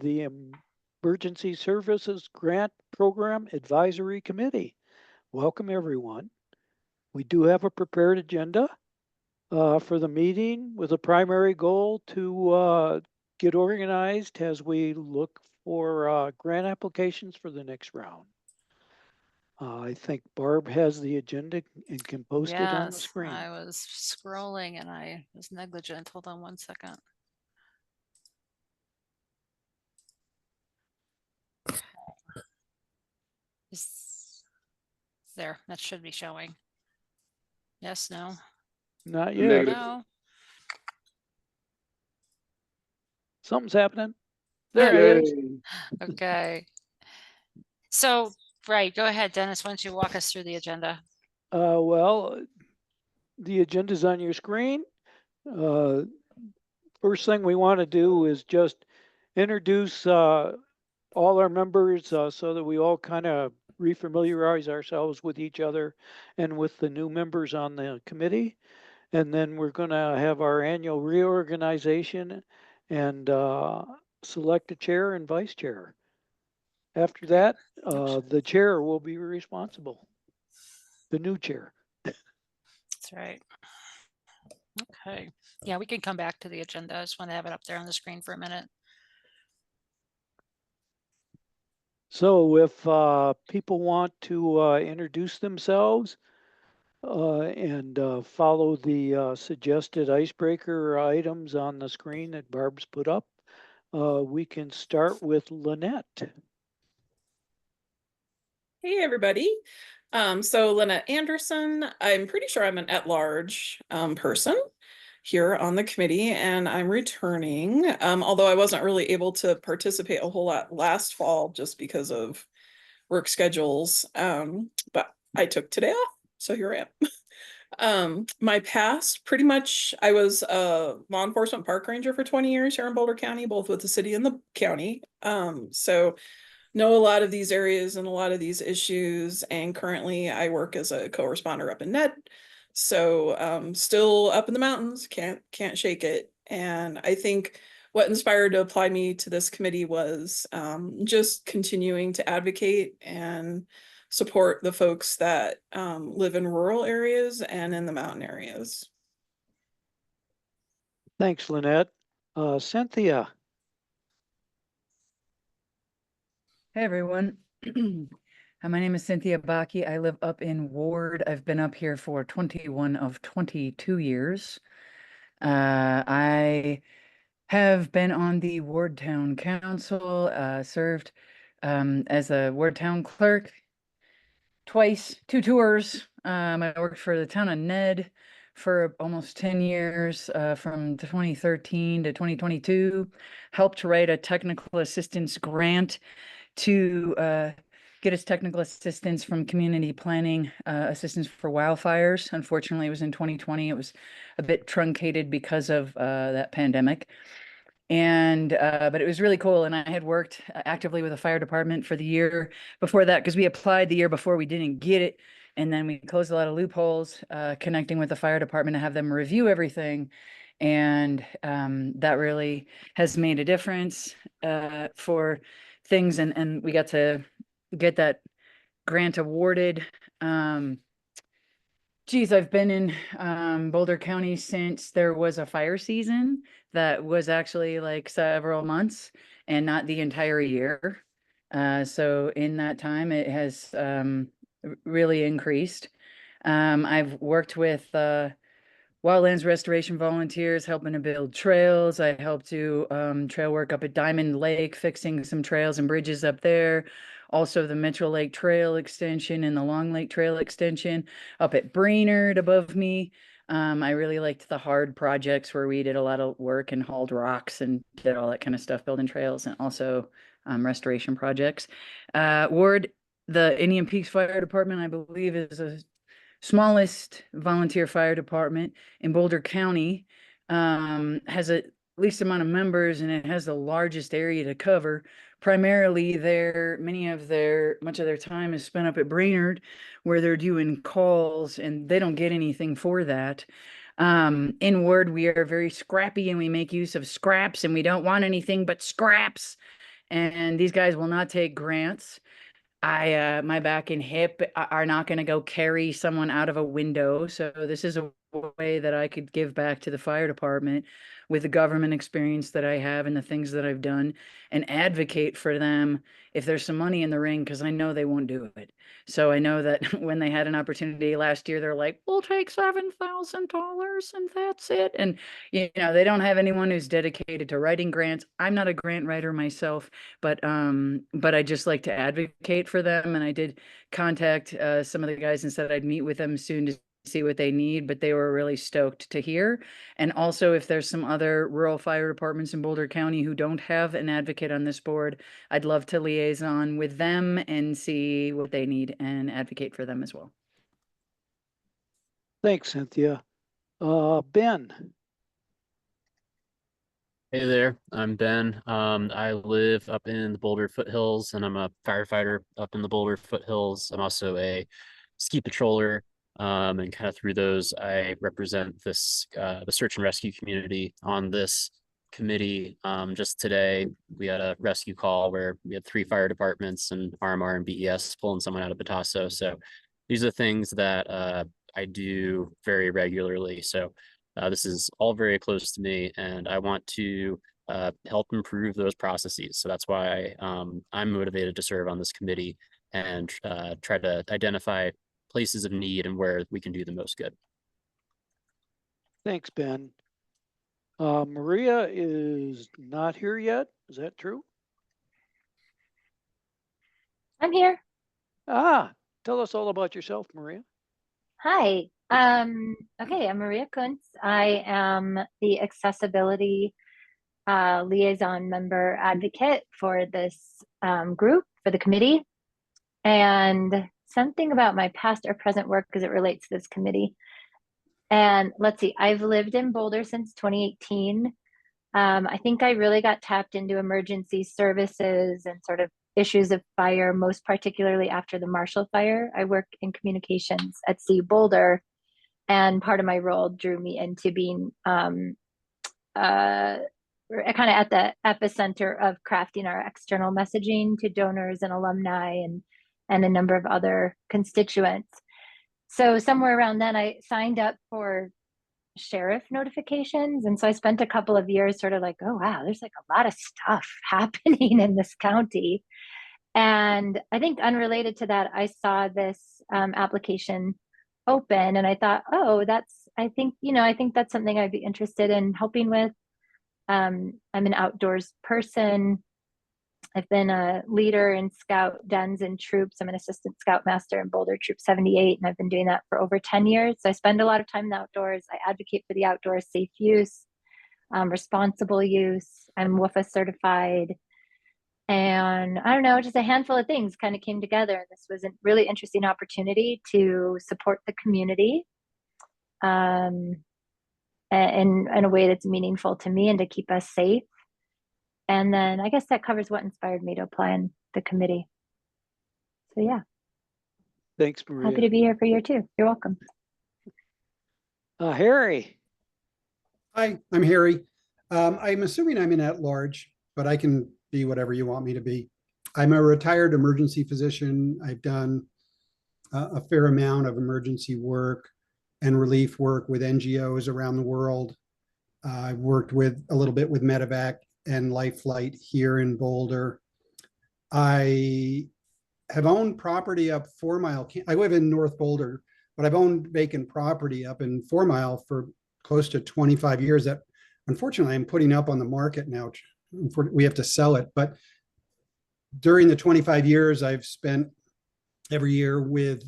the Emergency Services Grant Program Advisory Committee. Welcome, everyone. We do have a prepared agenda for the meeting with a primary goal to get organized as we look for grant applications for the next round. I think Barb has the agenda and can post it on the screen. I was scrolling and I was negligent. Hold on one second. There, that should be showing. Yes, no? Not yet. No. Something's happening. There it is. Okay. So, right, go ahead, Dennis. Why don't you walk us through the agenda? Well, the agenda's on your screen. First thing we want to do is just introduce all our members so that we all kind of refamiliarize ourselves with each other and with the new members on the committee. And then we're going to have our annual reorganization and select a chair and vice chair. After that, the chair will be responsible, the new chair. That's right. Okay. Yeah, we can come back to the agenda. I just want to have it up there on the screen for a minute. So if people want to introduce themselves and follow the suggested icebreaker items on the screen that Barb's put up, we can start with Lynette. Hey, everybody. So Lynette Anderson, I'm pretty sure I'm an at-large person here on the committee, and I'm returning, although I wasn't really able to participate a whole lot last fall just because of work schedules, but I took today off, so here I am. My past, pretty much, I was a law enforcement park ranger for 20 years here in Boulder County, both with the city and the county. So know a lot of these areas and a lot of these issues, and currently I work as a co-responder up in NET. So still up in the mountains, can't shake it. And I think what inspired to apply me to this committee was just continuing to advocate and support the folks that live in rural areas and in the mountain areas. Thanks, Lynette. Cynthia. Hey, everyone. My name is Cynthia Baki. I live up in Ward. I've been up here for 21 of 22 years. I have been on the Ward Town Council, served as a Ward Town clerk twice, 2 tours. I worked for the town of Ned for almost 10 years, from 2013 to 2022, helped write a technical assistance grant to get us technical assistance from community planning assistance for wildfires. Unfortunately, it was in 2020. It was a bit truncated because of that pandemic. And but it was really cool. And I had worked actively with the fire department for the year before that, because we applied the year before, we didn't get it. And then we closed a lot of loopholes connecting with the fire department to have them review everything. And that really has made a difference for things, and we got to get that grant awarded. Geez, I've been in Boulder County since there was a fire season that was actually like several months and not the entire year. So in that time, it has really increased. I've worked with wildlands restoration volunteers, helping to build trails. I helped do trail work up at Diamond Lake, fixing some trails and bridges up there. Also the Metro Lake Trail Extension and the Long Lake Trail Extension up at Brainerd above me. I really liked the hard projects where we did a lot of work and hauled rocks and did all that kind of stuff, building trails, and also restoration projects. Ward, the Indian Peaks Fire Department, I believe, is a smallest volunteer fire department in Boulder County, has a least amount of members, and it has the largest area to cover. Primarily much of their time is spent up at Brainerd, where they're doing calls, and they don't get anything for that. In Ward, we are very scrappy, and we make use of scraps, and we don't want anything but scraps. and these guys will not take grants. My back and hip are not going to go carry someone out of a window. So this is a way that I could give back to the fire department with the government experience that I have and the things that I've done, and advocate for them if there's some money in the ring, because I know they won't do it. So I know that when they had an opportunity last year, they're like, we'll take $7,000 and that's it. And, they don't have anyone who's dedicated to writing grants. I'm not a grant writer myself, but I just like to advocate for them. And I did contact some of the guys and said I'd meet with them soon to see what they need, but they were really stoked to hear. And also, if there's some other rural fire departments in Boulder County who don't have an advocate on this board, I'd love to liaison with them and see what they need and advocate for them as well. Thanks, Cynthia. Ben. Hey there, I'm Ben. I live up in the Boulder foothills, and I'm a firefighter up in the Boulder foothills. I'm also a ski patroller, and kind of through those, I represent this the search and rescue community on this committee. Just today, we had a rescue call where we had 3 fire departments and RMR and BES pulling someone out of Patasso. So these are things that I do very regularly. So this is all very close to me, and I want to help improve those processes. So that's why I'm motivated to serve on this committee and try to identify places of need and where we can do the most good. Thanks, Ben. Maria is not here yet. Is that true? I'm here. Tell us all about yourself, Maria. Hi. Okay, I'm Maria Kuntz. I am the accessibility liaison member advocate for this group, for the committee. And something about my past or present work as it relates to this committee. And let's see, I've lived in Boulder since 2018. I think I really got tapped into emergency services and sort of issues of fire, most particularly after the Marshall Fire. I work in communications at CU Boulder, and part of my role drew me into being kind of at the epicenter of crafting our external messaging to donors and alumni and a number of other constituents. So somewhere around then, I signed up for sheriff notifications. And so I spent a couple of years sort of like, oh, wow, there's like a lot of stuff happening in this county. And I think unrelated to that, I saw this application open and I thought, oh, I think that's something I'd be interested in helping with. I'm an outdoors person. I've been a leader in scout dens and troops. I'm an assistant scoutmaster in Boulder Troop 78, and I've been doing that for over 10 years. So I spend a lot of time in the outdoors. I advocate for the outdoors safe use, responsible use. I'm WFA certified. And I don't know, just a handful of things kind of came together. And this was a really interesting opportunity to support the community in a way that's meaningful to me and to keep us safe. And then I guess that covers what inspired me to apply in the committee. So yeah. Thanks, Maria. Happy to be here for year 2. You're welcome. Harry. Hi, I'm Harry. I'm assuming I'm in at large, but I can be whatever you want me to be. I'm a retired emergency physician. I've done a fair amount of emergency work and relief work with NGOs around the world. I've worked with a little bit with Medevac and Life Flight here in Boulder. I have owned property up 4 Mile. I live in North Boulder, but I've owned vacant property up in 4 Mile for close to 25 years that unfortunately I'm putting up on the market now. We have to sell it. But during the 25 years I've spent every year with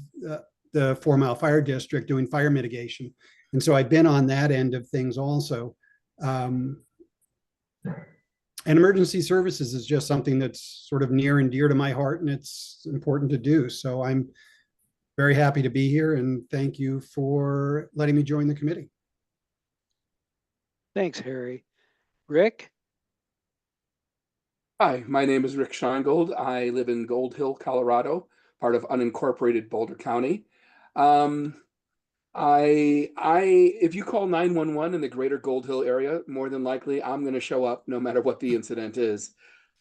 the 4 Mile Fire District doing fire mitigation. And so I've been on that end of things also. And emergency services is just something that's sort of near and dear to my heart, and it's important to do. So I'm very happy to be here, and thank you for letting me join the committee. Thanks, Harry. Rick? Hi, my name is Rick Scheingold. I live in Gold Hill, Colorado, part of unincorporated Boulder County. If you call 911 in the greater Gold Hill area, more than likely I'm going to show up no matter what the incident is.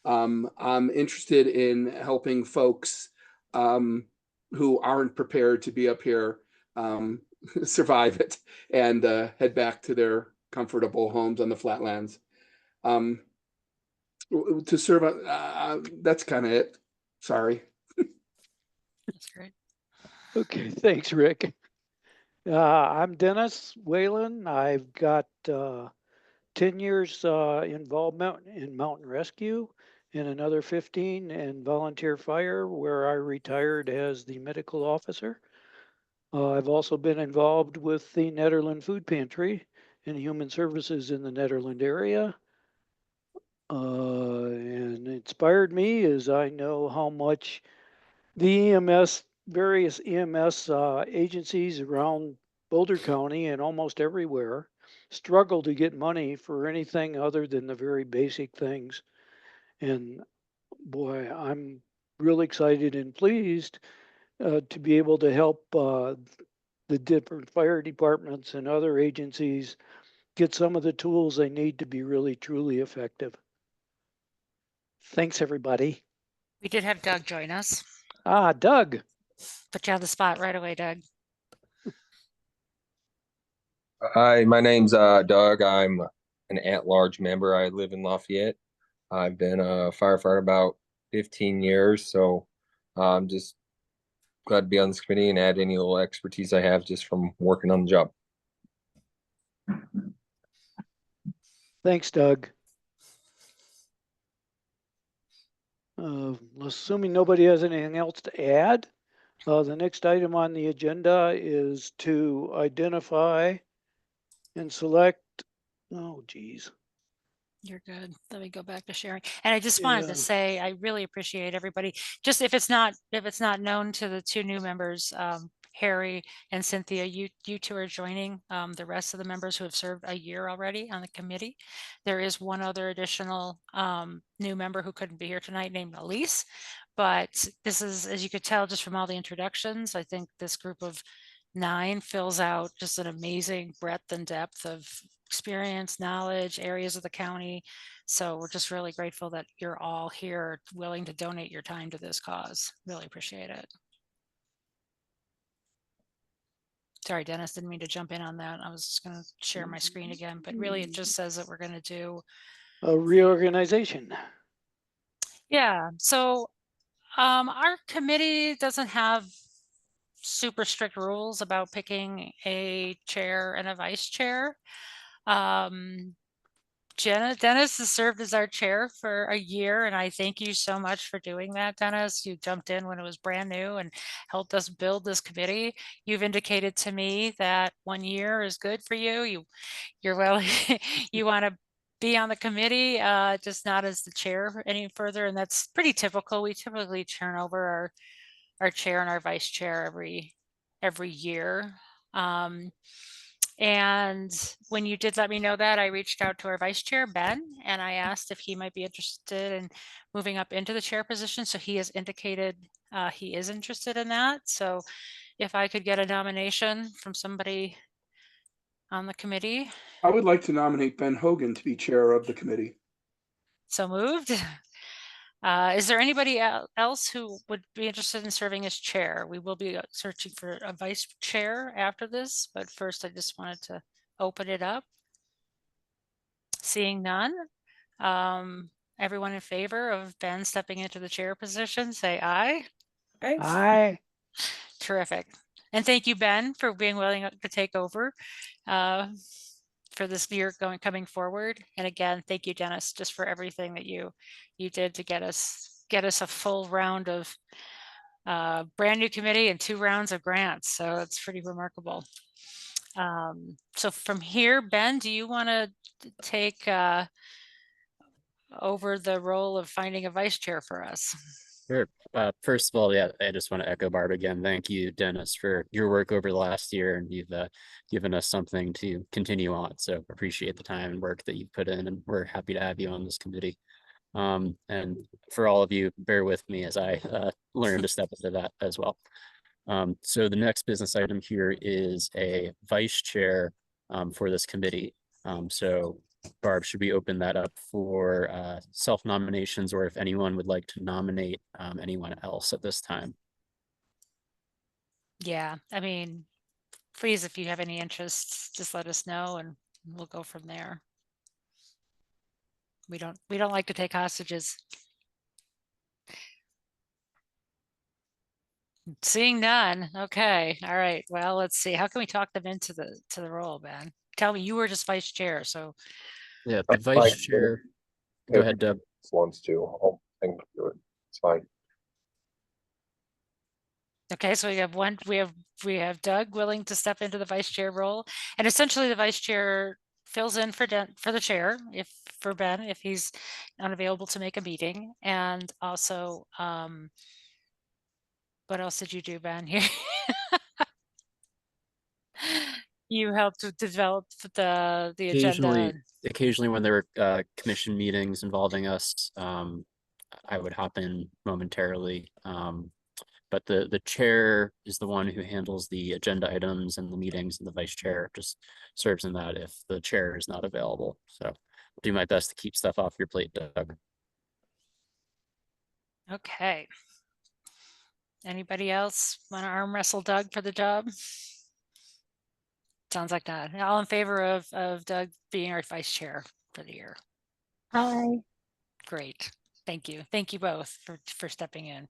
I'm interested in helping folks who aren't prepared to be up here survive it and head back to their comfortable homes on the flatlands. To serve, that's kind of it. Sorry. That's great. Okay, thanks, Rick. I'm Dennis Whalen. I've got 10 years involvement in mountain rescue and another 15 in volunteer fire, where I retired as the medical officer. I've also been involved with the Nederland Food Pantry and Human Services in the Nederland area. And inspired me is I know how much the various EMS agencies around Boulder County and almost everywhere struggle to get money for anything other than the very basic things. And boy, I'm really excited and pleased to be able to help the different fire departments and other agencies get some of the tools they need to be really, truly effective. Thanks, everybody. We did have Doug join us. Doug. Put you on the spot right away, Doug. Hi, my name's Doug. I'm an at-large member. I live in Lafayette. I've been a firefighter about 15 years, so I'm just glad to be on this committee and add any little expertise I have just from working on the job. Thanks, Doug. Assuming nobody has anything else to add, the next item on the agenda is to identify and select, oh geez. You're good. Let me go back to sharing. And I just wanted to say, I really appreciate everybody. Just if it's not known to the two new members, Harry and Cynthia, you two are joining the rest of the members who have served a year already on the committee. There is one other additional new member who couldn't be here tonight named Elise, but this is, as you could tell just from all the introductions, I think this group of 9 fills out just an amazing breadth and depth of experience, knowledge, areas of the county. So we're just really grateful that you're all here willing to donate your time to this cause. Really appreciate it. Sorry, Dennis, didn't mean to jump in on that. I was just going to share my screen again, but really it just says that we're going to do a reorganization. Yeah, so our committee doesn't have super strict rules about picking a chair and a vice chair. Dennis has served as our chair for a year, and I thank you so much for doing that, Dennis. You jumped in when it was brand new and helped us build this committee. You've indicated to me that 1 year is good for you. You're well, you want to be on the committee, just not as the chair any further, and that's pretty typical. We typically turn over our chair and our vice chair every year. And when you did let me know that, I reached out to our vice chair, Ben, and I asked if he might be interested in moving up into the chair position. So he has indicated he is interested in that. So if I could get a nomination from somebody on the committee. I would like to nominate Ben Hogan to be chair of the committee. So moved. Is there anybody else who would be interested in serving as chair? We will be searching for a vice chair after this, but first I just wanted to open it up. Seeing none, everyone in favor of Ben stepping into the chair position, say aye. Aye. Terrific. And thank you, Ben, for being willing to take over for this year coming forward. And again, thank you, Dennis, just for everything that you did to get us a full round of brand new committee and 2 rounds of grants. So it's pretty remarkable. So from here, Ben, do you want to take over the role of finding a vice chair for us? Sure. First of all, yeah, I just want to echo Barb again. Thank you, Dennis, for your work over the last year, and you've given us something to continue on. So appreciate the time and work that you've put in, and we're happy to have you on this committee. And for all of you, bear with me as I learn to step into that as well. So the next business item here is a vice chair for this committee. So Barb, should we open that up for self-nominations, or if anyone would like to nominate anyone else at this time? Yeah, I mean, please, if you have any interests, just let us know and we'll go from there. We don't like to take hostages. Seeing none. Okay. All right. Well, let's see. How can we talk them into the role, Ben? Tell me, you were just vice chair, so Yeah, the vice chair. Go ahead, Deb. Wants to. I can do it. It's fine. okay, so we have Doug willing to step into the vice chair role, and essentially the vice chair fills in for the chair for Ben if he's unavailable to make a meeting. And also, what else did you do, Ben? Here, you helped to develop the agenda. Occasionally when there were commission meetings involving us, I would hop in momentarily. But the chair is the one who handles the agenda items and the meetings, and the vice chair just serves in that if the chair is not available. So I'll do my best to keep stuff off your plate, Doug. Okay. Anybody else want to arm wrestle Doug for the job? Sounds like that. All in favor of Doug being our vice chair for the year? Hi. Great. Thank you. Thank you both for stepping in.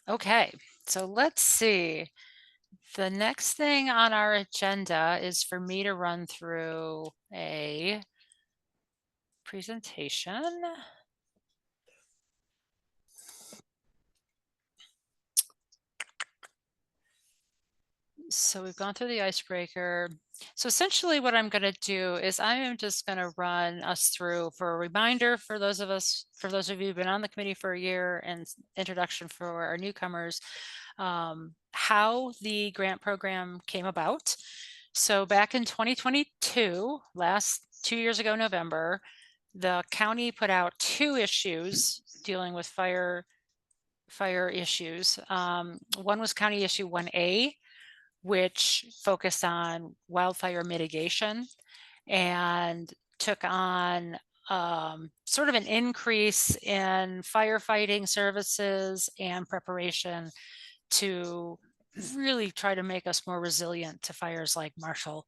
Okay, so let's see. The next thing on our agenda is for me to run through a presentation. So we've gone through the icebreaker. So essentially what I'm going to do is I am just going to run us through for a reminder for those of you who've been on the committee for a year, and introduction for our newcomers, how the grant program came about. So back in 2022, 2 years ago, November, the county put out 2 issues dealing with fire issues. One was County Issue 1A, which focused on wildfire mitigation and took on sort of an increase in firefighting services and preparation to really try to make us more resilient to fires like Marshall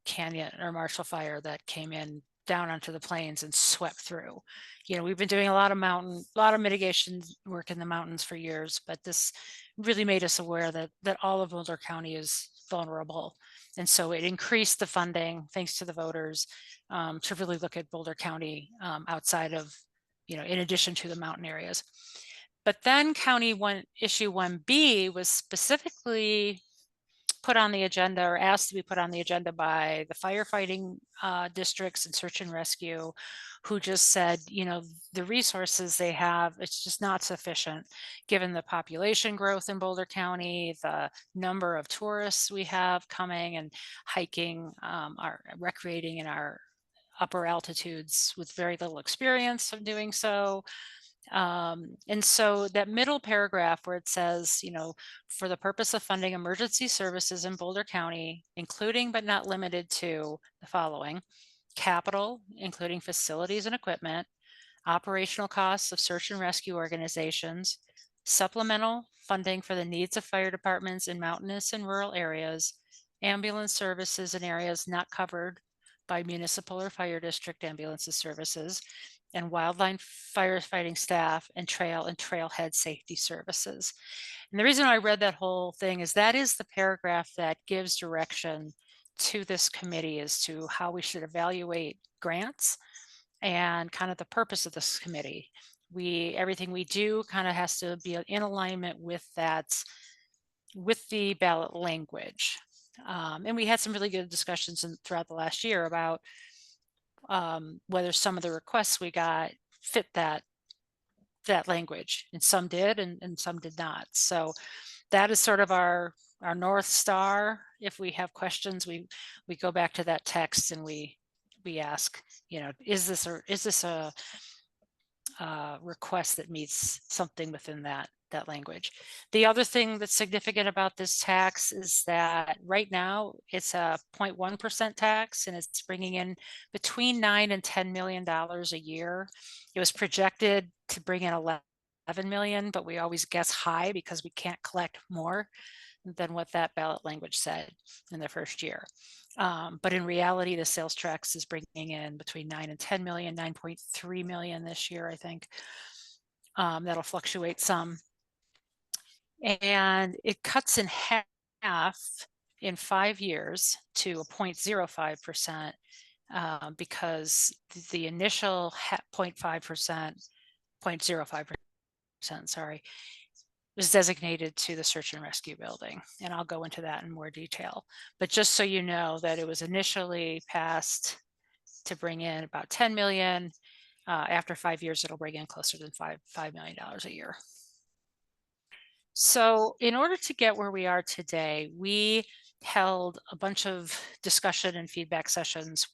Canyon or Marshall Fire that came in down onto the plains and swept through. You know, we've been doing a lot of mitigation work in the mountains for years, but this really made us aware that all of Boulder County is vulnerable. And so it increased the funding, thanks to the voters, to really look at Boulder County outside of, in addition to the mountain areas. But then Issue 1B was specifically put on the agenda, or asked to be put on the agenda, by the firefighting districts and search and rescue, who just said, the resources they have, it's just not sufficient given the population growth in Boulder County, the number of tourists we have coming and hiking, recreating in our upper altitudes with very little experience of doing so. And so that middle paragraph where it says, for the purpose of funding emergency services in Boulder County, including but not limited to the following: capital, including facilities and equipment, operational costs of search and rescue organizations, supplemental funding for the needs of fire departments in mountainous and rural areas, ambulance services in areas not covered by municipal or fire district ambulances services, and wildland firefighting staff, and trailhead safety services. And the reason I read that whole thing is that is the paragraph that gives direction to this committee as to how we should evaluate grants and kind of the purpose of this committee. Everything we do kind of has to be in alignment with with the ballot language. And we had some really good discussions throughout the last year about whether some of the requests we got fit that language, and some did and some did not. So that is sort of our North Star. If we have questions, we go back to that text and we ask, is this request that meets something within that language. The other thing that's significant about this tax is that right now it's a 0.1% tax, and it's bringing in between $9 and $10 million a year. It was projected to bring in 11 million, but we always guess high because we can't collect more than what that ballot language said in the first year. But in reality, the sales tax is bringing in between 9 and 10 million, 9.3 million this year, I think. That'll fluctuate some. And it cuts in half in 5 years to a 0.05%, because the initial 0.05%, sorry, was designated to the search and rescue building. And I'll go into that in more detail. But just so you know that it was initially passed to bring in about 10 million. After 5 years, it'll bring in closer than $5 million a year. So in order to get where we are today, we held a bunch of discussion and feedback sessions.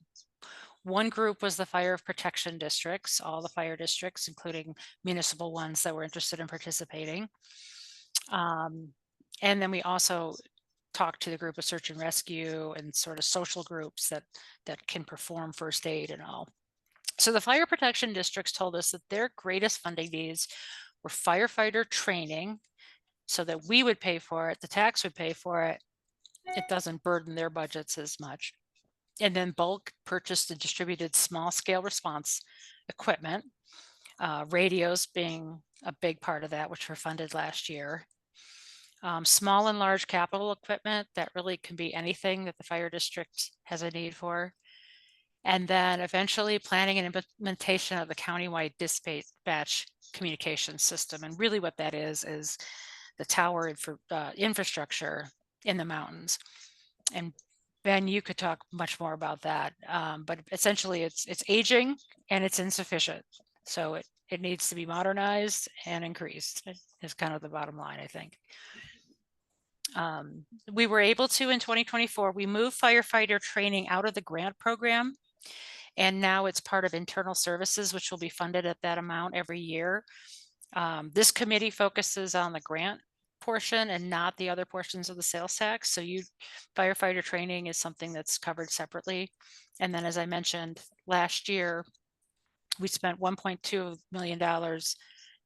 One group was the fire protection districts, all the fire districts, including municipal ones that were interested in participating. And then we also talked to the group of search and rescue and sort of social groups that can perform first aid and all. So the fire protection districts told us that their greatest funding needs were firefighter training, so that we would pay for it, the tax would pay for it. It doesn't burden their budgets as much. And then bulk purchased and distributed small scale response equipment, radios being a big part of that, which were funded last year. Small and large capital equipment that really can be anything that the fire district has a need for. And then eventually planning and implementation of the countywide dispatch communication system. And really what that is the tower infrastructure in the mountains. And Ben, you could talk much more about that. But essentially it's aging and it's insufficient. So it needs to be modernized and increased is kind of the bottom line, I think. We were able to, in 2024, we moved firefighter training out of the grant program. And now it's part of internal services, which will be funded at that amount every year. This committee focuses on the grant portion and not the other portions of the sales tax. So firefighter training is something that's covered separately. And then, as I mentioned, last year, we spent $1.2 million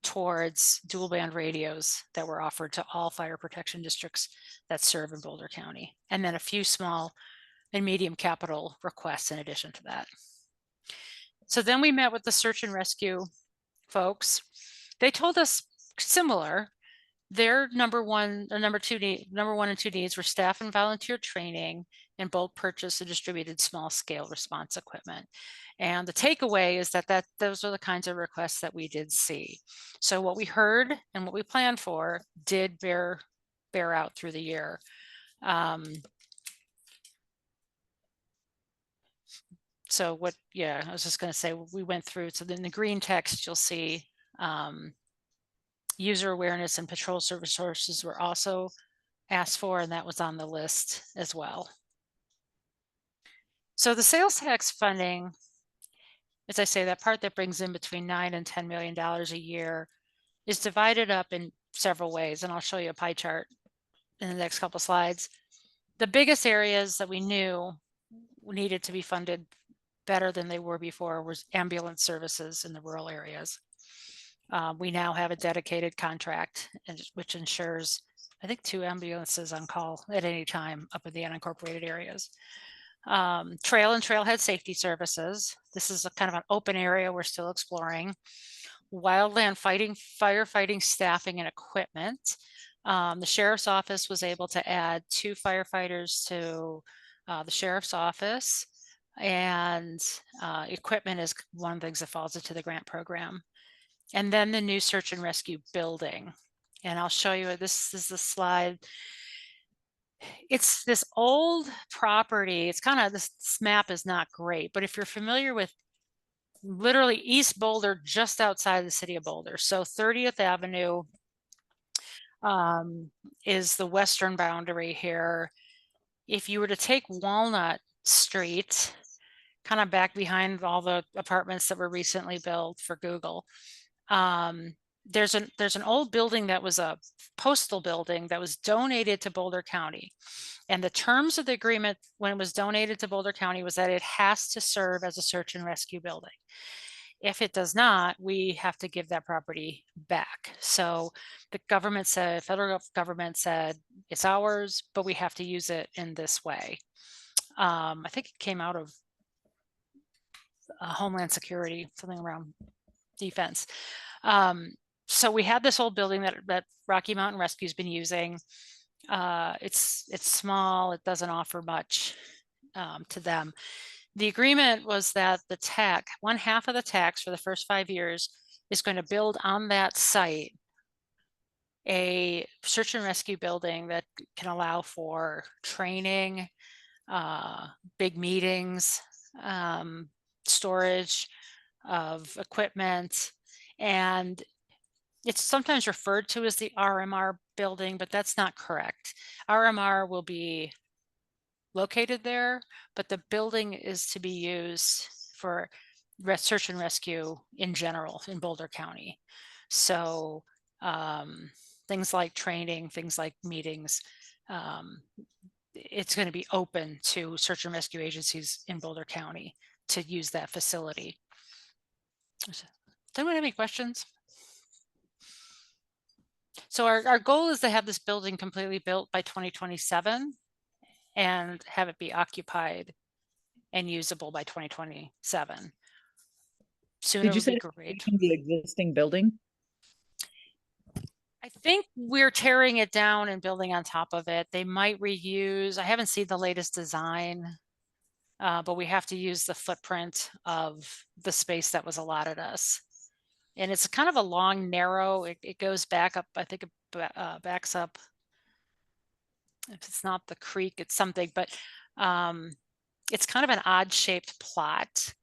towards dual band radios that were offered to all fire protection districts that serve in Boulder County. And then a few small and medium capital requests in addition to that. So then we met with the search and rescue folks. They told us similar. Their number one and two needs were staff and volunteer training and bulk purchase and distributed small scale response equipment. And the takeaway is that those are the kinds of requests that we did see. So what we heard and what we planned for did bear out through the year. So I was just going to say, we went through, so in the green text, you'll see user awareness and patrol service sources were also asked for, and that was on the list as well. So the sales tax funding, as I say, that part that brings in between $9 and $10 million a year is divided up in several ways, and I'll show you a pie chart in the next couple slides. The biggest areas that we knew needed to be funded better than they were before was ambulance services in the rural areas. We now have a dedicated contract which ensures, I think, 2 ambulances on call at any time up in the unincorporated areas. Trail and trailhead safety services. This is a kind of an open area we're still exploring. Wildland firefighting staffing and equipment. The sheriff's office was able to add 2 firefighters to the sheriff's office. And equipment is one of the things that falls into the grant program. And then the new search and rescue building. And I'll show you, this is the slide. It's this old property. It's kind of, this map is not great, but if you're familiar with literally East Boulder, just outside the city of Boulder. So 30th Avenue is the western boundary here. If you were to take Walnut Street kind of back behind all the apartments that were recently built for Google. There's an old building that was a postal building that was donated to Boulder County. And the terms of the agreement when it was donated to Boulder County was that it has to serve as a search and rescue building. If it does not, we have to give that property back. So the government said, federal government said, it's ours, but we have to use it in this way. I think it came out of Homeland Security, something around defense. So we had this old building that Rocky Mountain Rescue's been using. It's small, it doesn't offer much to them. The agreement was that the TAC, 1/2 of the tax for the first 5 years is going to build on that site a search and rescue building that can allow for training, big meetings, storage of equipment, and it's sometimes referred to as the RMR building, but that's not correct. RMR will be located there, but the building is to be used for search and rescue in general in Boulder County. So things like training, things like meetings, it's going to be open to search and rescue agencies in Boulder County to use that facility. Does anyone have any questions? So our goal is to have this building completely built by 2027 and have it be occupied and usable by 2027. Sooner Did you would say be great. the existing building? I think we're tearing it down and building on top of it. They might reuse, I haven't seen the latest design, but we have to use the footprint of the space that was allotted us. And it's kind of a long, narrow, it goes back up, I think it backs up. If it's not the creek, it's something, but it's kind of an odd shaped plot.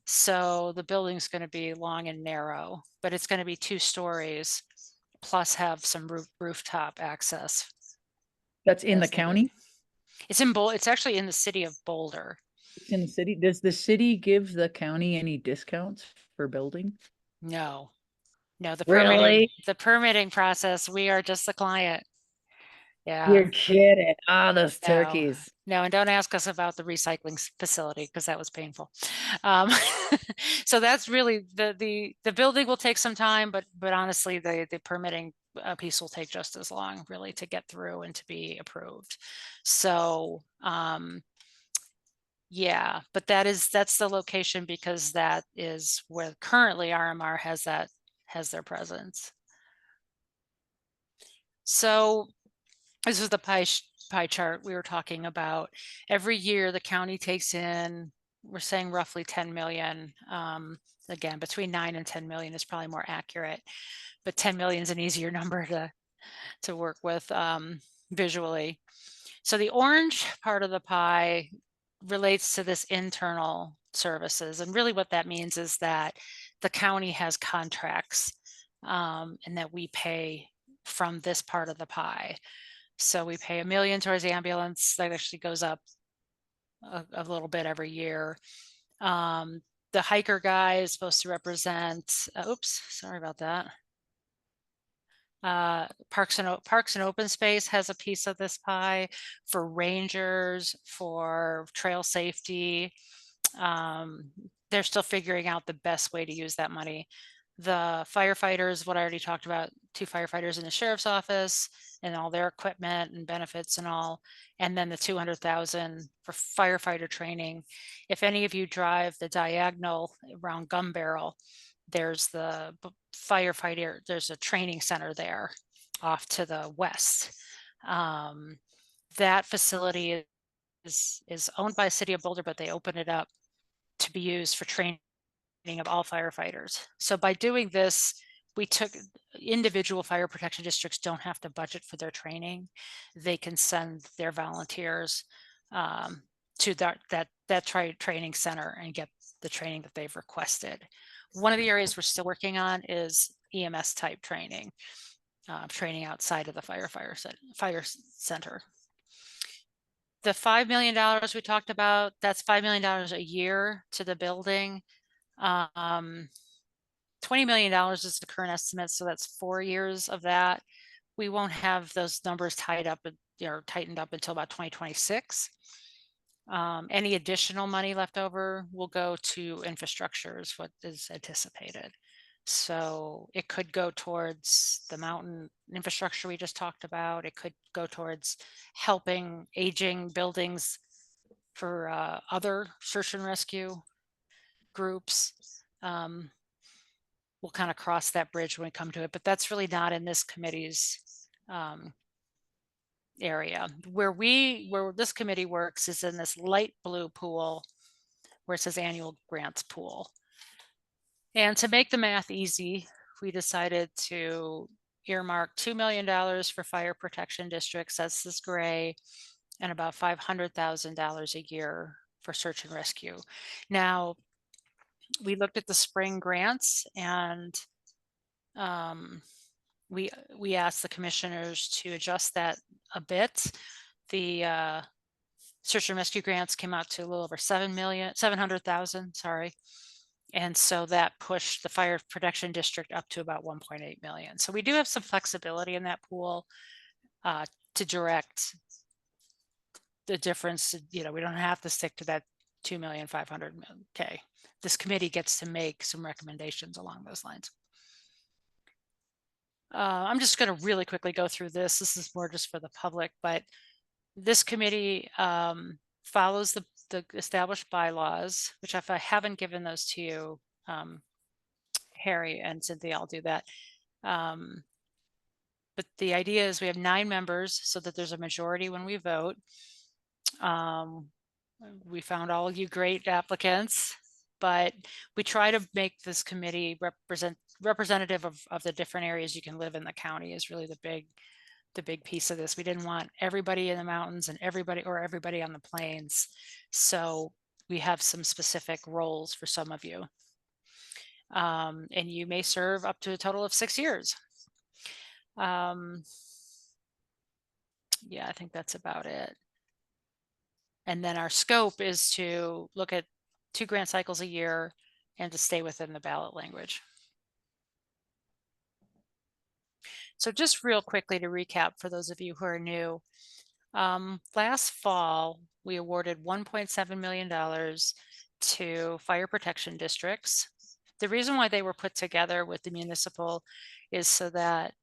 So the building's going to be long and narrow, but it's going to be 2 stories plus have some rooftop access. That's in the as needed. county? It's in Boulder. It's actually in the city of Boulder. It's in the city. Does the city give the county any discounts for building? No, the Really? permitting process, we are just the client. Yeah. You're kidding. Ah, those No, turkeys. no, and don't ask us about the recycling facility because that was painful. So that's really the building will take some time, but honestly, the permitting piece will take just as long, really, to get through and to be approved. So yeah, but that's the location because that is where currently RMR has their presence. So this is the pie chart we were talking about. Every year the county takes in, we're saying roughly 10 million. Again, between 9 and 10 million is probably more accurate, but 10 million is an easier number to work with visually. So the orange part of the pie relates to this internal services. And really what that means is that the county has contracts and that we pay from this part of the pie. So we pay $1 million towards the ambulance. That actually goes up a little bit every year. The hiker guy is supposed to represent, oops, sorry about that. Parks and Open Space has a piece of this pie for rangers, for trail safety. They're still figuring out the best way to use that money. The firefighters, what I already talked about, 2 firefighters in the sheriff's office and all their equipment and benefits and all, and then the 200,000 for firefighter training. If any of you drive the diagonal around Gun Barrel, there's the firefighter, there's a training center there off to the west. That facility is owned by the city of Boulder, but they open it up to be used for training of all firefighters. So by doing this, we took individual fire protection districts don't have to budget for their training. They can send their volunteers to that training center and get the training that they've requested. One of the areas we're still working on is EMS type training, training outside of the fire center. The $5 million we talked about, that's $5 million a year to the building. $20 million is the current estimate, so that's 4 years of that. We won't have those numbers tied up or tightened up until about 2026. Any additional money left over will go to infrastructure is what is anticipated. So it could go towards the mountain infrastructure we just talked about. It could go towards helping aging buildings for other search and rescue groups. We'll kind of cross that bridge when we come to it, but that's really not in this committee's area. Where this committee works is in this light blue pool where it says annual grants pool. And to make the math easy, we decided to earmark $2 million for fire protection districts, that's this gray, and about $500,000 a year for search and rescue. Now, we looked at the spring grants and we asked the commissioners to adjust that a bit. The search and rescue grants came out to a little over 700,000, sorry. And so that pushed the fire protection district up to about 1.8 million. So we do have some flexibility in that pool to direct the difference. You know, we don't have to stick to that 2,500,000. This committee gets to make some recommendations along those lines. I'm just going to really quickly go through this. This is more just for the public, but this committee follows the established bylaws, which if I haven't given those to you, Harry and Cynthia, I'll do that. But the idea is we have 9 members so that there's a majority when we vote. We found all of you great applicants, but we try to make this committee representative of the different areas you can live in the county is really the big piece of this. We didn't want everybody in the mountains and everybody on the plains. So we have some specific roles for some of you. And you may serve up to a total of 6 years. Yeah, I think that's about it. And then our scope is to look at 2 grant cycles a year and to stay within the ballot language. So just real quickly to recap for those of you who are new, last fall, we awarded $1.7 million to fire protection districts. The reason why they were put together with the municipal is so that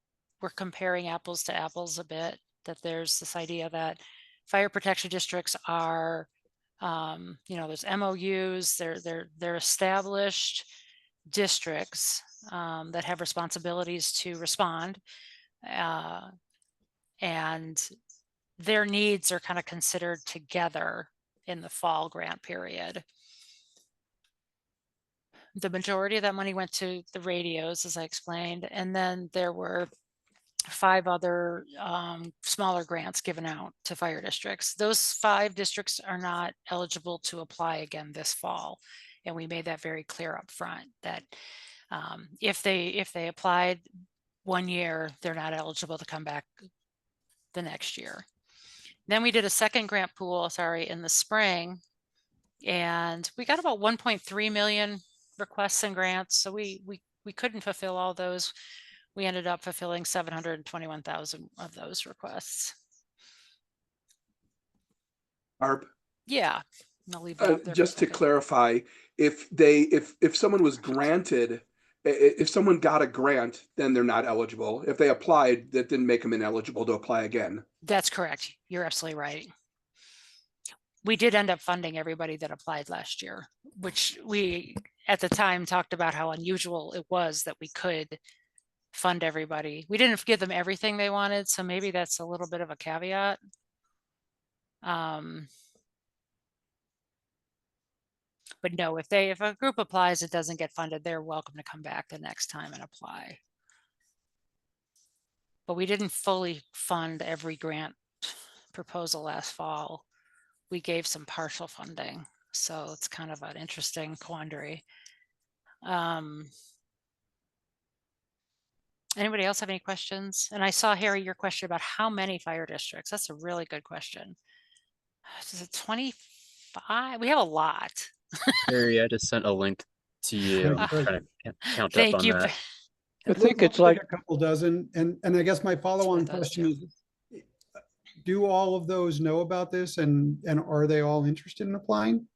we're comparing apples to apples a bit, that there's this idea that fire protection districts are, there's MOUs, they're established districts that have responsibilities to respond, and their needs are kind of considered together in the fall grant period. The majority of that money went to the radios, as I explained, and then there were 5 other smaller grants given out to fire districts. Those 5 districts are not eligible to apply again this fall, and we made that very clear up front that if they applied 1 year, they're not eligible to come back the next year. Then we did a second grant pool, in the spring, and we got about 1.3 million requests and grants. So we couldn't fulfill all those. We ended up fulfilling 721,000 of those requests. Barb? Yeah, I'll leave that up there just to clarify, if someone was granted, if someone got a grant, then they're not eligible. If they applied, that didn't make them ineligible to apply again. That's correct. You're absolutely right. We did end up funding everybody that applied last year, which we at the time talked about how unusual it was that we could fund everybody. We didn't give them everything they wanted, so maybe that's a little bit of a caveat. But no, if a group applies, it doesn't get funded, they're welcome to come back the next time and apply. But we didn't fully fund every grant proposal last fall. We gave some partial funding, so it's kind of an interesting quandary. Anybody else have any questions? And I saw, Harry, your question about how many fire districts. That's a really good question. Is it 25? We have a lot. Harry, I just sent a link to you. I'm Great. trying to count up Thank on you. that. I It think looks it's like, a couple dozen, and I guess my follow-on does question too. is, do all of those know about this, and are they all interested in applying?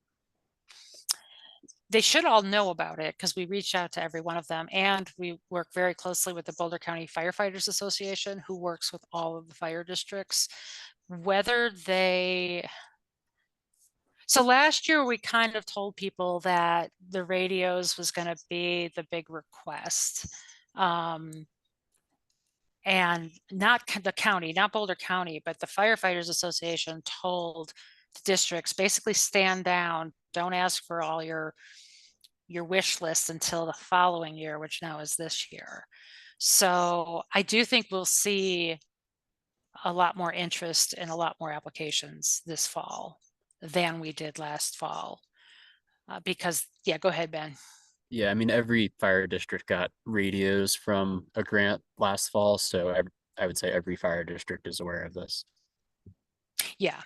They should all know about it because we reached out to every one of them, and we work very closely with the Boulder County Firefighters Association, who works with all of the fire districts. Whether they, so last year we kind of told people that the radios was going to be the big request. And not the county, not Boulder County, but the Firefighters Association told the districts basically stand down, don't ask for all your wish list until the following year, which now is this year. So I do think we'll see a lot more interest and a lot more applications this fall than we did last fall. Because, yeah, go ahead, Ben. Yeah, I mean, every fire district got radios from a grant last fall, so I would say every fire district is aware of this. Yeah,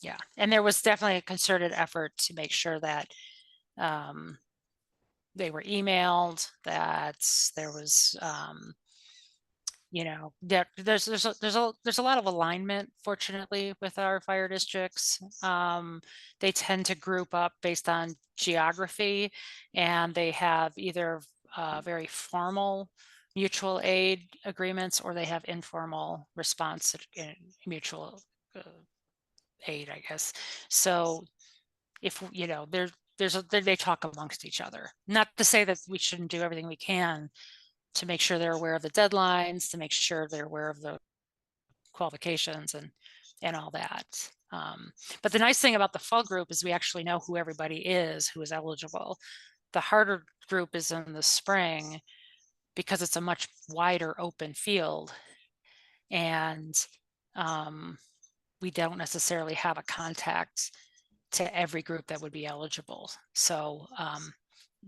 yeah. And there was definitely a concerted effort to make sure that they were emailed, that there was you know, there's a lot of alignment, fortunately, with our fire districts. They tend to group up based on geography, and they have either very formal mutual aid agreements, or they have informal response mutual aid, I guess. So if you know, they talk amongst each other. Not to say that we shouldn't do everything we can to make sure they're aware of the deadlines, to make sure they're aware of the qualifications and all that. But the nice thing about the fall group is we actually know who everybody is who is eligible. The harder group is in the spring because it's a much wider open field, and we don't necessarily have a contact to every group that would be eligible. So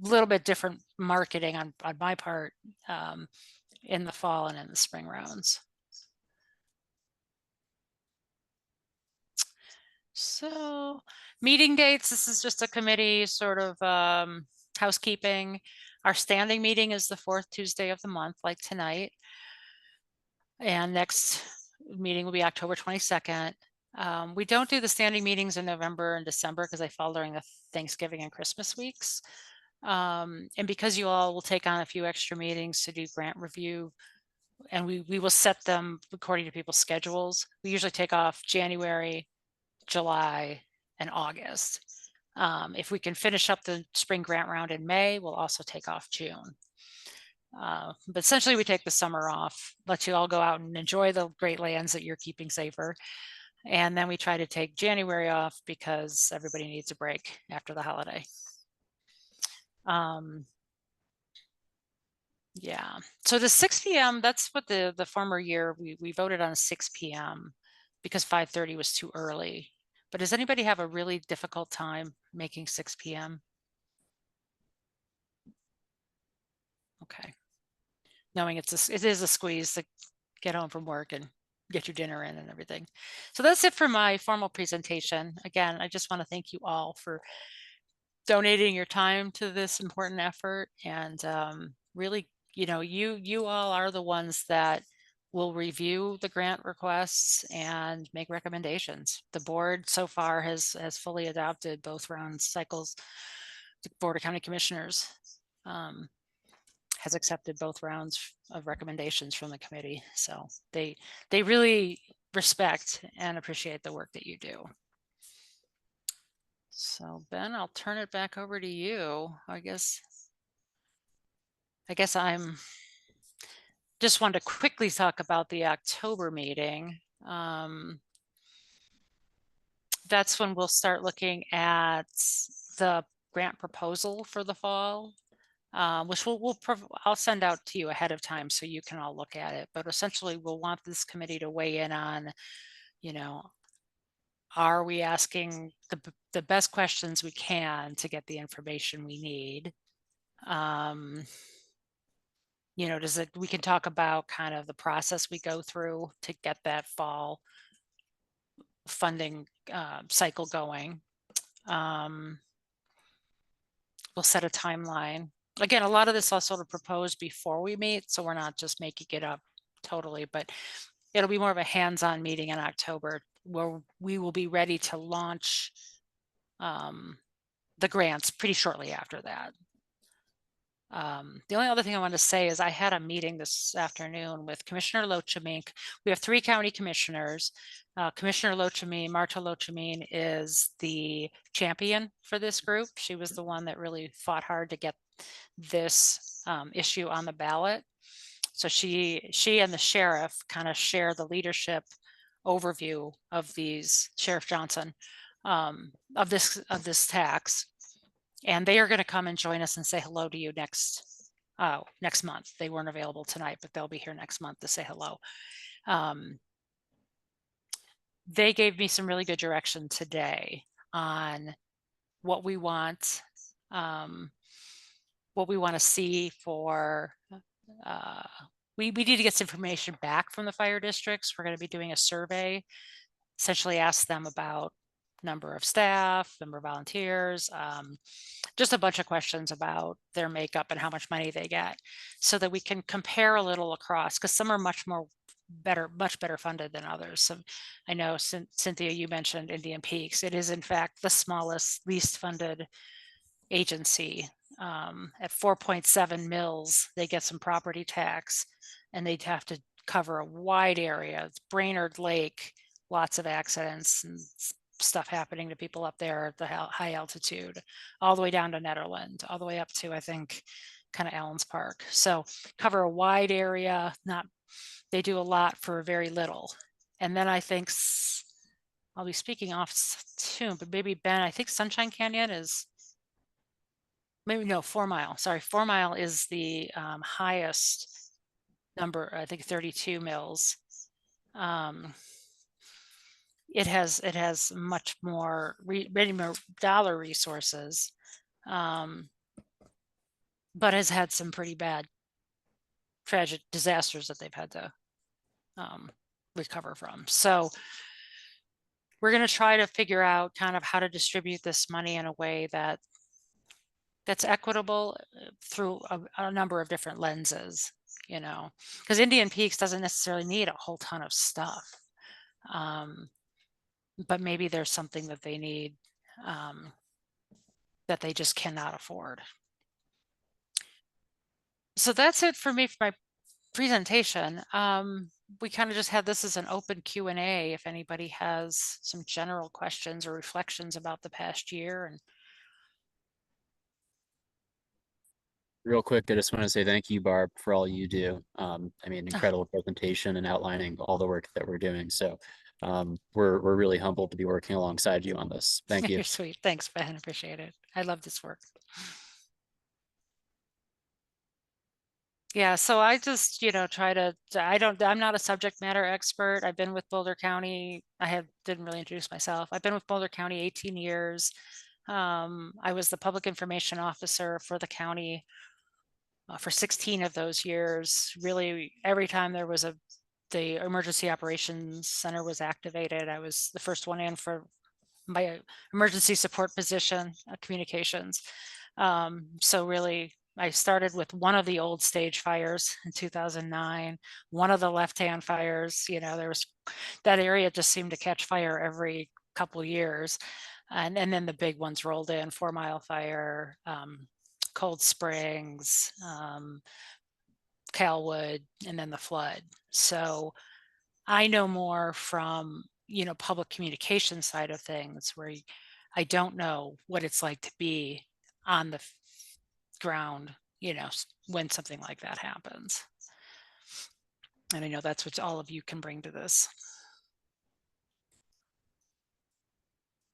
a little bit different marketing on my part in the fall and in the spring rounds. So meeting dates, this is just a committee sort of housekeeping. Our standing meeting is the fourth Tuesday of the month, like tonight. And next meeting will be October 22nd. We don't do the standing meetings in November and December because they fall during the Thanksgiving and Christmas weeks. And because you all will take on a few extra meetings to do grant review, and we will set them according to people's schedules. We usually take off January, July, and August. If we can finish up the spring grant round in May, we'll also take off June. But essentially we take the summer off, let you all go out and enjoy the great lands that you're keeping safer. And then we try to take January off because everybody needs a break after the holiday. Yeah, so the 6 p.m., that's what the former year we voted on 6 p.m. because 5:30 was too early. But does anybody have a really difficult time making 6 p.m.? Okay. Knowing it is a squeeze to get home from work and get your dinner in and everything. So that's it for my formal presentation. Again, I just want to thank you all for donating your time to this important effort, and really, you know, you all are the ones that will review the grant requests and make recommendations. The board so far has fully adopted both round cycles. The Board of County Commissioners has accepted both rounds of recommendations from the committee. So they really respect and appreciate the work that you do. So Ben, I'll turn it back over to you. I guess I'm just wanted to quickly talk about the October meeting. That's when we'll start looking at the grant proposal for the fall, which I'll send out to you ahead of time so you can all look at it. But essentially, we'll want this committee to weigh in on, you know, are we asking the best questions we can to get the information we need? You know, we can talk about kind of the process we go through to get that fall funding cycle going. We'll set a timeline. Again, a lot of this I'll sort of propose before we meet, so we're not just making it up totally, but it'll be more of a hands-on meeting in October where we will be ready to launch the grants pretty shortly after that. The only other thing I want to say is I had a meeting this afternoon with Commissioner Lochamin. We have 3 county commissioners. Commissioner Lochamin, Marta Lochamin, is the champion for this group. She was the one that really fought hard to get this issue on the ballot. So she and the sheriff kind of share the leadership overview of these, Sheriff Johnson, of this tax. And they are going to come and join us and say hello to you next month. They weren't available tonight, but they'll be here next month to say hello. They gave me some really good direction today on what we want to see for, we need to get some information back from the fire districts. We're going to be doing a survey, essentially ask them about number of staff, number of volunteers, just a bunch of questions about their makeup and how much money they get, so that we can compare a little across, because some are much better funded than others. So I know, Cynthia, you mentioned Indian Peaks. It is in fact the smallest, least funded agency. At 4.7 mils, they get some property tax, and they'd have to cover a wide area. It's Brainerd Lake, lots of accidents and stuff happening to people up there at the high altitude, all the way down to Netherland, all the way up to, I think, kind of Allen's Park. So cover a wide area. They do a lot for very little. And then I think I'll be speaking off soon, but maybe Ben, I think Sunshine Canyon is maybe, no, 4 Mile. Sorry, 4 Mile is the highest number, I think 32 mils. It has much more dollar resources, but has had some pretty bad tragic disasters that they've had to recover from. So we're going to try to figure out kind of how to distribute this money in a way that's equitable through a number of different lenses, because Indian Peaks doesn't necessarily need a whole ton of stuff. But maybe there's something that they need that they just cannot afford. So that's it for me for my presentation. We kind of just had this as an open Q&A if anybody has some general questions or reflections about the past year. And Real quick, I just want to say thank you, Barb, for all you do. I mean, incredible presentation and outlining all the work that we're doing. So we're really humbled to be working alongside you on this. Thank you. You're sweet. Thanks, Ben. Appreciate it. I love this work. Yeah, so I just, I'm not a subject matter expert. I've been with Boulder County. Didn't really introduce myself. I've been with Boulder County 18 years. I was the public information officer for the county for 16 of those years. Really, every time there was the emergency operations center was activated, I was the first one in for my emergency support position, communications. So really, I started with one of the old stage fires in 2009, one of the left-hand fires. There was that area just seemed to catch fire every couple of years. And then the big ones rolled in: 4 Mile Fire, Cold Springs, Calwood, and then the flood. So I know more from, public communication side of things, where I don't know what it's like to be on the ground, when something like that happens. And I know that's what all of you can bring to this.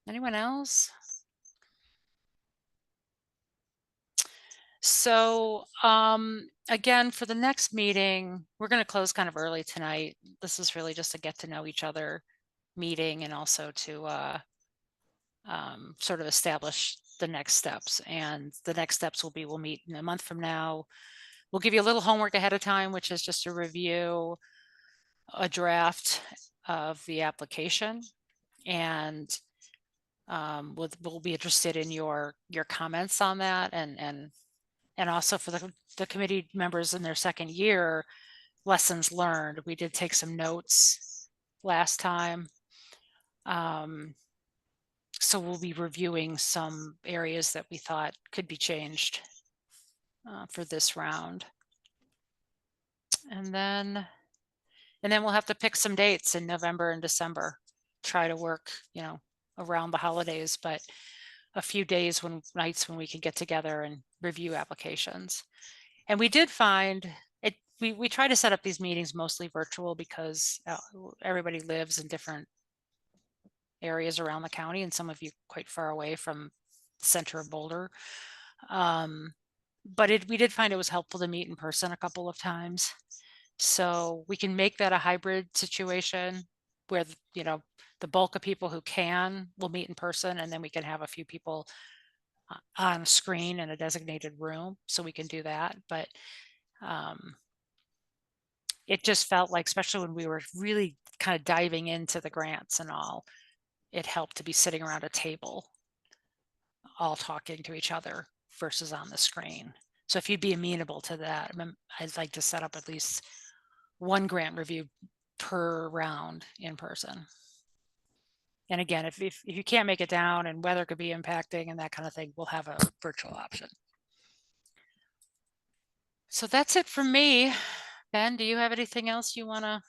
Anyone else? So again, for the next meeting, we're going to close kind of early tonight. This is really just a get to know each other meeting, and also to sort of establish the next steps. And the next steps will be, we'll meet in a month from now. We'll give you a little homework ahead of time, which is just to review a draft of the application. And we'll be interested in your comments on that, and also for the committee members in their second year, lessons learned. We did take some notes last time. So we'll be reviewing some areas that we thought could be changed for this round. And then we'll have to pick some dates in November and December, try to work, around the holidays, but a few nights when we can get together and review applications. And we did find it, we try to set up these meetings mostly virtual because everybody lives in different areas around the county, and some of you quite far away from the center of Boulder. But we did find it was helpful to meet in person a couple of times. So we can make that a hybrid situation where, the bulk of people who will meet in person, and then we can have a few people on screen in a designated room, so we can do that. But it just felt like, especially when we were really kind of diving into the grants and all, it helped to be sitting around a table, all talking to each other versus on the screen. So if you'd be amenable to that, I'd like to set up at least one grant review per round in person. And again, if you can't make it down and weather could be impacting and that kind of thing, we'll have a virtual option. So that's it from me. Ben, do you have anything else you want to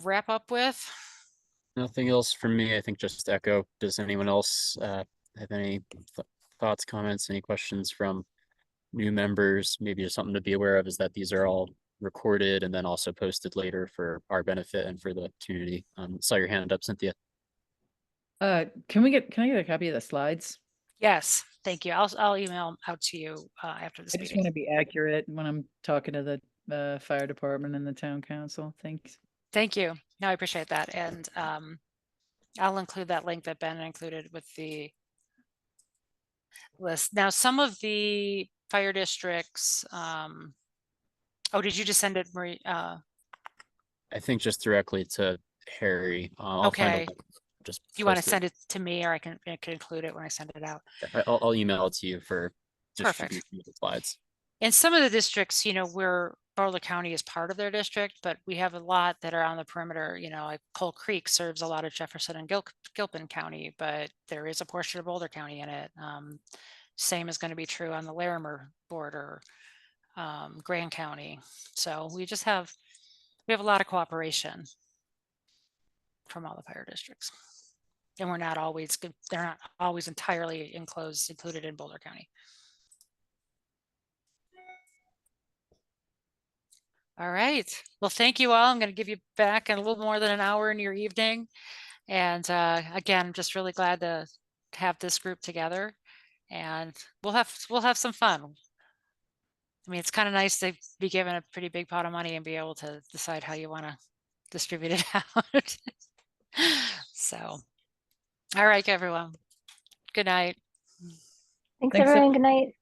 wrap up with? Nothing else from me. I think just echo. Does anyone else have any thoughts, comments, any questions from new members? Maybe just something to be aware of is that these are all recorded and then also posted later for our benefit and for the community. Saw your hand up, Cynthia. Can I get a copy of the slides? Yes, thank you. I'll email out to you after this I just meeting. want to be accurate when I'm talking to the fire department and the town council. Thanks. Thank you. No, I appreciate that. And I'll include that link that Ben included with the list. Now, some of the fire districts, oh, did you just send it, Marie? I think just directly to Harry. I'll find Okay. a link. Just Do you want to post it. send it to me, or I can include it when I send it out? I'll email it to you for Perfect. distribution of the slides. In some of the districts, Boulder County is part of their district, but we have a lot that are on the perimeter. Like Coal Creek serves a lot of Jefferson and Gilpin County, but there is a portion of Boulder County in it. Same is going to be true on the Larimer border, Grand County. So we have a lot of cooperation from all the fire districts, and they're not always entirely included in Boulder County. All right. Well, thank you all. I'm going to give you back in a little more than an hour in your evening. And again, I'm just really glad to have this group together, and we'll have some fun. I mean, it's kind of nice to be given a pretty big pot of money and be able to decide how you want to distribute it out. So, all right, everyone. Good night. Thanks Thanks, everyone. Good night.